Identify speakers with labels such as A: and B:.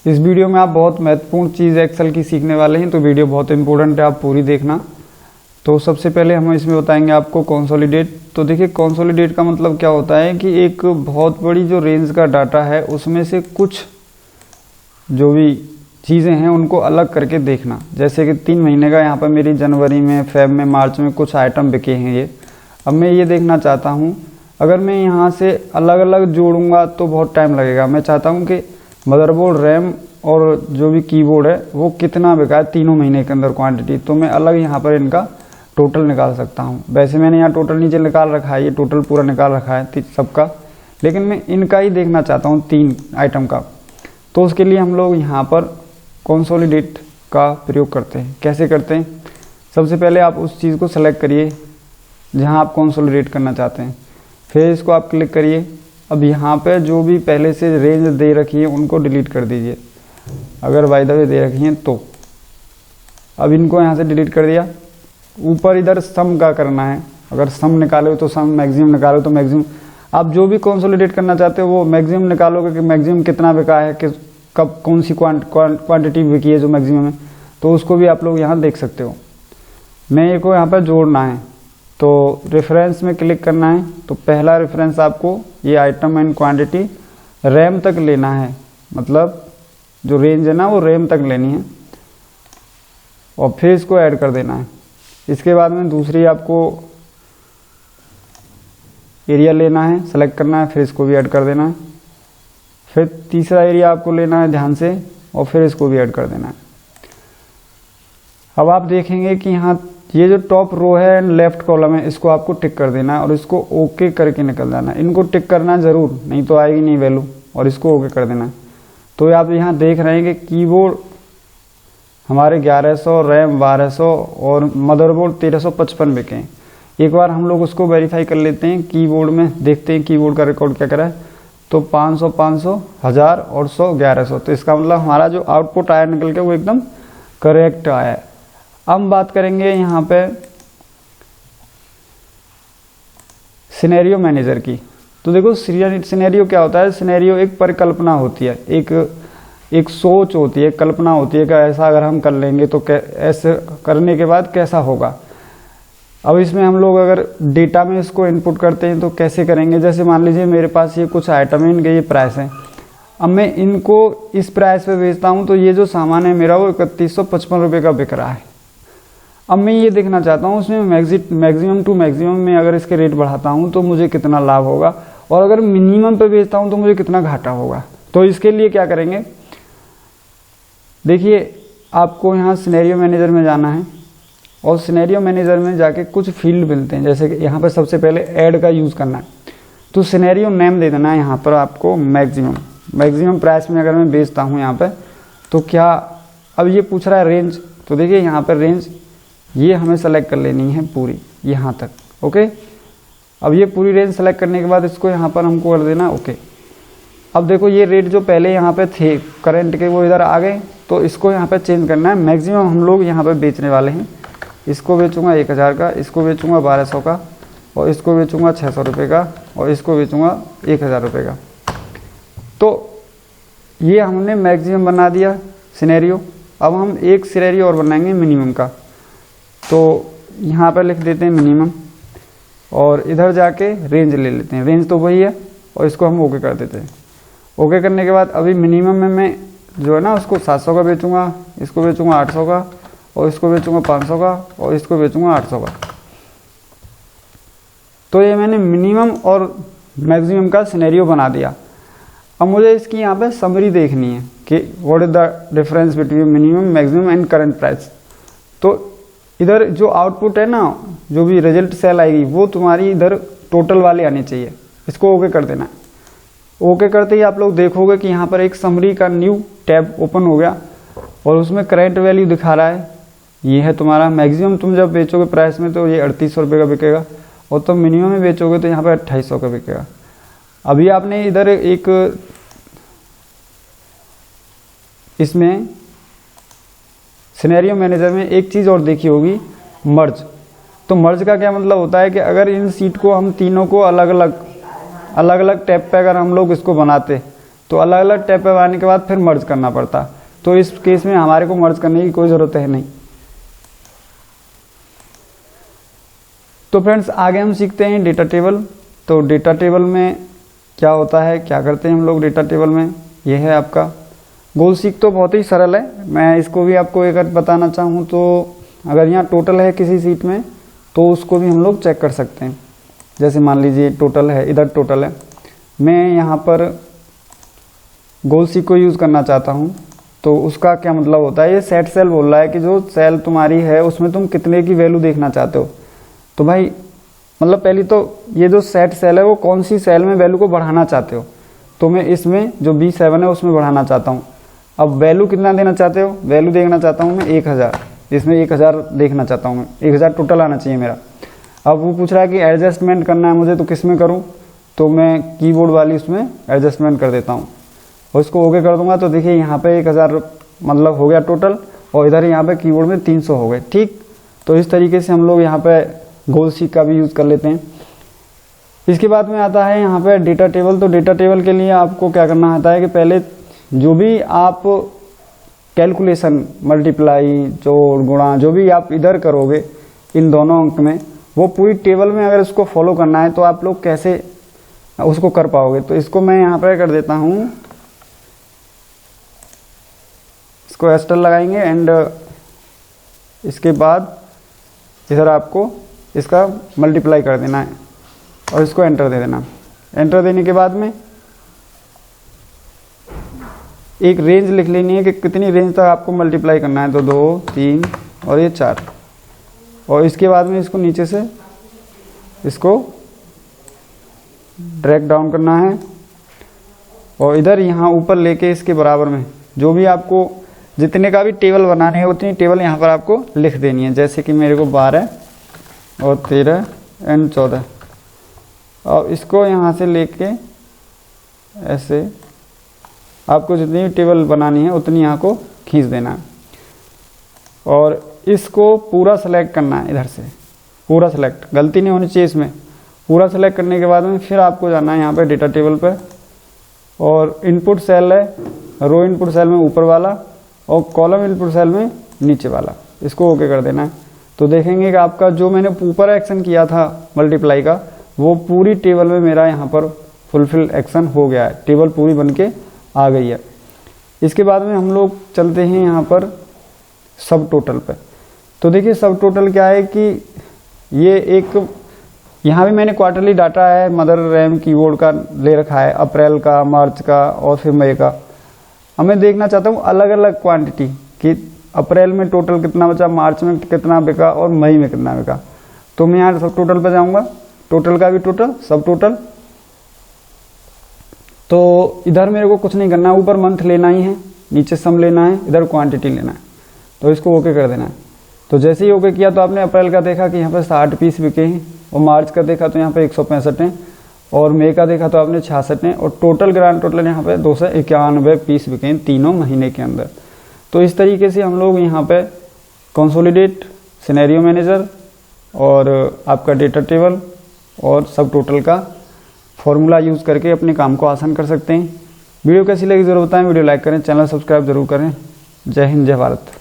A: इस वीडियो में आप बहुत महत्वपूर्ण चीज़ एक्सेल की सीखने वाले हैं, तो वीडियो बहुत इंपॉर्टेंट है, आप पूरी देखना। तो सबसे पहले हम इसमें बताएंगे आपको कंसोलिडेट। तो देखिए कंसोलिडेट का मतलब क्या होता है कि एक बहुत बड़ी जो रेंज का डाटा है उसमें से कुछ जो भी चीज़ें हैं उनको अलग करके देखना। जैसे कि 3 महीने का यहाँ पर मेरी जनवरी में, फेब में, मार्च में कुछ आइटम बिके हैं ये। अब मैं ये देखना चाहता हूँ, अगर मैं यहाँ से अलग अलग जोड़ूंगा तो बहुत टाइम लगेगा। मैं चाहता हूँ कि मदरबोर्ड, रैम और जो भी कीबोर्ड है वो कितना बिका है 3 महीने के अंदर क्वांटिटी, तो मैं अलग यहाँ पर इनका टोटल निकाल सकता हूँ। वैसे मैंने यहाँ टोटल नीचे निकाल रखा है, ये टोटल पूरा निकाल रखा है सबका, लेकिन मैं इनका ही देखना चाहता हूँ 3 आइटम का। तो उसके लिए हम लोग यहाँ पर कंसोलिडेट का प्रयोग करते हैं। कैसे करते हैं? सबसे पहले आप उस चीज़ को सेलेक्ट करिए जहाँ आप कंसोलिडेट करना चाहते हैं, फिर इसको आप क्लिक करिए। अब यहाँ पे जो भी पहले से रेंज दे रखी है उनको डिलीट कर दीजिए, अगर बाय द वे दे रखी हैं तो। अब इनको यहाँ से डिलीट कर दिया। ऊपर इधर सम का करना है, अगर सम निकालो तो सम, मैक्सिमम निकालो तो मैक्सिमम। आप जो भी कंसोलिडेट करना चाहते हो वो मैक्सिमम निकालोगे कि मैक्सिमम कितना बिका है, कि कब कौन सी क्वांटिटी बिकी है जो मैक्सिमम है, तो उसको भी आप लोग यहाँ देख सकते हो। मैं ये को यहाँ पर जोड़ना है तो रेफरेंस में क्लिक करना है। तो पहला रेफरेंस आपको ये आइटम एंड क्वांटिटी रैम तक लेना है, मतलब जो रेंज है ना वो रैम तक लेनी है, और फिर इसको ऐड कर देना है। इसके बाद में दूसरी आपको एरिया लेना है, सेलेक्ट करना है, फिर इसको भी ऐड कर देना है। फिर तीसरा एरिया आपको लेना है ध्यान से, और फिर इसको भी ऐड कर देना है। अब आप देखेंगे कि यहाँ ये जो टॉप रो है एंड लेफ्ट कॉलम है इसको आपको टिक कर देना है और इसको ओके करके निकल जाना है। इनको टिक करना जरूर, नहीं तो आएगी नहीं वैल्यू, और इसको ओके कर देना है। तो आप यहाँ देख रहे हैं कि कीबोर्ड हमारे 1100, रैम 1200 और मदरबोर्ड 1355 बिके हैं। एक बार हम लोग उसको वेरीफाई कर लेते हैं, कीबोर्ड में देखते हैं कीबोर्ड का रिकॉर्ड क्या करा है। तो 500, 500, 1000 और 100, 1100। तो इसका मतलब हमारा जो आउटपुट आया निकल के वो एकदम करेक्ट आया है। अब बात करेंगे यहाँ पे सिनेरियो मैनेजर की। तो देखो सिनेरियो क्या होता है? सिनेरियो एक परिकल्पना होती है, एक सोच होती है, कल्पना होती है कि ऐसा अगर हम कर लेंगे तो ऐसे करने के बाद कैसा होगा। अब इसमें हम लोग अगर डेटा में इसको इनपुट करते हैं तो कैसे करेंगे? जैसे मान लीजिए मेरे पास ये कुछ आइटम है, इनके ये प्राइस है। अब मैं इनको इस प्राइस पे बेचता हूँ तो ये जो सामान है मेरा वो 3155 रुपये का बिक रहा है। अब मैं ये देखना चाहता हूँ उसमें मैक्सिमम टू मैक्सिमम में अगर इसके रेट बढ़ाता हूँ तो मुझे कितना लाभ होगा, और अगर मिनिमम पे बेचता हूँ तो मुझे कितना घाटा होगा। तो इसके लिए क्या करेंगे? देखिए आपको यहाँ सिनेरियो मैनेजर में जाना है, और सिनेरियो मैनेजर में जाके कुछ फील्ड मिलते हैं। जैसे कि यहाँ पर सबसे पहले ऐड का यूज़ करना है, तो सिनेरियो नेम दे देना है यहाँ पर आपको मैक्सिमम प्राइस में अगर मैं बेचता हूँ यहाँ पर तो क्या। अब ये पूछ रहा है रेंज, तो देखिए यहाँ पर रेंज ये हमें सेलेक्ट कर लेनी है पूरी यहाँ तक। ओके, अब ये पूरी रेंज सेलेक्ट करने के बाद इसको यहाँ पर हमको कर देना ओके। अब देखो ये रेट जो पहले यहाँ पे थे करंट के वो इधर आ गए, तो इसको यहाँ पे चेंज करना है। मैक्सिमम हम लोग यहाँ पे बेचने वाले हैं। इसको बेचूंगा 1000 का, इसको बेचूंगा 1200 का, और इसको बेचूंगा 600 रुपये का, और इसको बेचूंगा 1000 रुपये का। तो ये हमने मैक्सिमम बना दिया सिनेरियो। अब हम एक सिनेरियो और बनाएंगे मिनिमम का। तो यहाँ पर लिख देते हैं मिनिमम, और इधर जाके रेंज ले लेते हैं। रेंज तो वही है, और इसको हम ओके कर देते हैं। ओके करने के बाद अभी मिनिमम में मैं जो है ना उसको 700 का बेचूंगा, इसको बेचूंगा 800 का, और इसको बेचूंगा 500 का, और इसको बेचूंगा 800 का। तो ये मैंने मिनिमम और मैक्सिमम का सिनेरियो बना दिया। अब मुझे इसकी यहाँ पे समरी देखनी है कि what is the difference between minimum, maximum and current price. तो इधर जो आउटपुट है ना, जो भी रिजल्ट सेल आएगी वो तुम्हारी इधर टोटल वाली आनी चाहिए। इसको ओके कर देना है। ओके करते ही आप लोग देखोगे कि यहाँ पर एक समरी का न्यू टैब ओपन हो गया, और उसमें करंट वैल्यू दिखा रहा है। ये है तुम्हारा मैक्सिमम, तुम जब बेचोगे प्राइस में तो ये 3800 रुपये का बिकेगा, और तुम मिनिमम में बेचोगे तो यहाँ पर 2800 का बिकेगा। अभी आपने इधर एक इसमें सिनेरियो मैनेजर में एक चीज़ और देखी होगी, मर्ज। तो मर्ज का क्या मतलब होता है कि अगर इन सीट को हम तीनों को अलग अलग टैब पे अगर हम लोग इसको बनाते तो अलग अलग टैब पे आने के बाद फिर मर्ज करना पड़ता। तो इस केस में हमारे को मर्ज करने की कोई ज़रूरत है नहीं। तो फ्रेंड्स आगे हम सीखते हैं डेटा टेबल। तो डेटा टेबल में क्या होता है, क्या करते हैं हम लोग डेटा टेबल में, ये है आपका गोल सीक। तो बहुत ही सरल है, मैं इसको भी आपको एक बताना चाहूँ तो अगर यहाँ टोटल है किसी सीट में तो उसको भी हम लोग चेक कर सकते हैं। जैसे मान लीजिए टोटल है, इधर टोटल है, मैं यहाँ पर गोल सीक को यूज़ करना चाहता हूँ तो उसका क्या मतलब होता है, ये सेट सेल बोल रहा है कि जो सेल तुम्हारी है उसमें तुम कितने की वैल्यू देखना चाहते हो। तो भाई मतलब पहली तो ये जो सेट सेल है वो कौन सी सेल में वैल्यू को बढ़ाना चाहते हो, तो मैं इसमें जो B7 है उसमें बढ़ाना चाहता हूँ। अब वैल्यू कितना देना चाहते हो, वैल्यू देखना चाहता हूँ मैं 1000, इसमें 1000 देखना चाहता हूँ मैं, 1000 टोटल आना चाहिए मेरा। अब वो पूछ रहा है कि एडजस्टमेंट करना है मुझे, तो किस में करूँ, तो मैं कीबोर्ड वाली उसमें एडजस्टमेंट कर देता हूँ और इसको ओके कर दूंगा। तो देखिए यहाँ पे 1000 मतलब हो गया टोटल और इधर यहाँ पे कीबोर्ड में 300 हो गए। ठीक, तो इस तरीके से हम लोग यहाँ पे गोल सीक का भी यूज़ कर लेते हैं। इसके बाद में आता है यहाँ पे डेटा टेबल। तो डेटा टेबल के लिए आपको क्या करना आता है कि पहले जो भी आप कैलकुलेशन, मल्टीप्लाई, जोड़, गुणा, जो भी आप इधर करोगे इन दोनों अंक में, वो पूरी टेबल में अगर इसको फॉलो करना है तो आप लोग कैसे उसको कर पाओगे। तो इसको मैं यहाँ पर कर देता हूँ, इसको एस्टर लगाएंगे एंड इसके बाद इधर आपको इसका मल्टीप्लाई कर देना है और इसको एंटर दे देना। एंटर देने के बाद में एक रेंज लिख लेनी है कि कितनी रेंज तक आपको मल्टीप्लाई करना है। तो 2, 3 और ये 4, और इसके बाद में इसको नीचे से इसको ड्रैग डाउन करना है और इधर यहाँ ऊपर लेके इसके बराबर में जो भी आपको जितने का भी टेबल बनाने है उतनी टेबल यहाँ पर आपको लिख देनी है। जैसे कि मेरे को 12 और 13 एंड 14, और इसको यहाँ से लेके ऐसे आपको जितनी भी टेबल बनानी है उतनी यहाँ को खींच देना है और इसको पूरा सेलेक्ट करना है। इधर से पूरा सेलेक्ट, गलती नहीं होनी चाहिए इसमें। पूरा सेलेक्ट करने के बाद में फिर आपको जाना है यहाँ पे डेटा टेबल पे और इनपुट सेल है, रो इनपुट सेल में ऊपर वाला और कॉलम इनपुट सेल में नीचे वाला, इसको ओके कर देना है। तो देखेंगे कि आपका जो मैंने ऊपर एक्शन किया था मल्टीप्लाई का, वो पूरी टेबल में मेरा यहाँ पर फुलफिल एक्शन हो गया है, टेबल पूरी बन के आ गई है। इसके बाद में हम लोग चलते हैं यहाँ पर सब टोटल पे। तो देखिए सब टोटल क्या है कि ये एक, यहाँ भी मैंने क्वार्टरली डाटा है, मदर रैम कीबोर्ड का ले रखा है, अप्रैल का, मार्च का और फिर मई का। अब मैं देखना चाहता हूँ अलग अलग क्वांटिटी कि अप्रैल में टोटल कितना बचा, मार्च में कितना बिका और मई में कितना बिका। तो मैं यहाँ सब टोटल पे जाऊँगा, टोटल का भी टोटल, सब टोटल। तो इधर मेरे को कुछ नहीं करना है, ऊपर मंथ लेना ही है, नीचे सम लेना है, इधर क्वांटिटी लेना है। तो इसको ओके कर देना है। तो जैसे ही ओके किया तो आपने अप्रैल का देखा कि यहाँ पे 60 पीस बिके हैं और मार्च का देखा तो यहाँ पे 165 हैं और मई का देखा तो आपने 66 हैं और टोटल ग्रांड टोटल यहाँ पे 291 पीस बिके हैं तीनों महीने के अंदर। तो इस तरीके से हम लोग यहाँ पे कंसोलिडेट, सिनेरियो मैनेजर और आपका डेटा टेबल और सब टोटल का फॉर्मूला यूज़ करके अपने काम को आसान कर सकते हैं। वीडियो कैसी लगी ज़रूर बताएं, वीडियो लाइक करें, चैनल सब्सक्राइब जरूर करें। जय हिंद, जय भारत।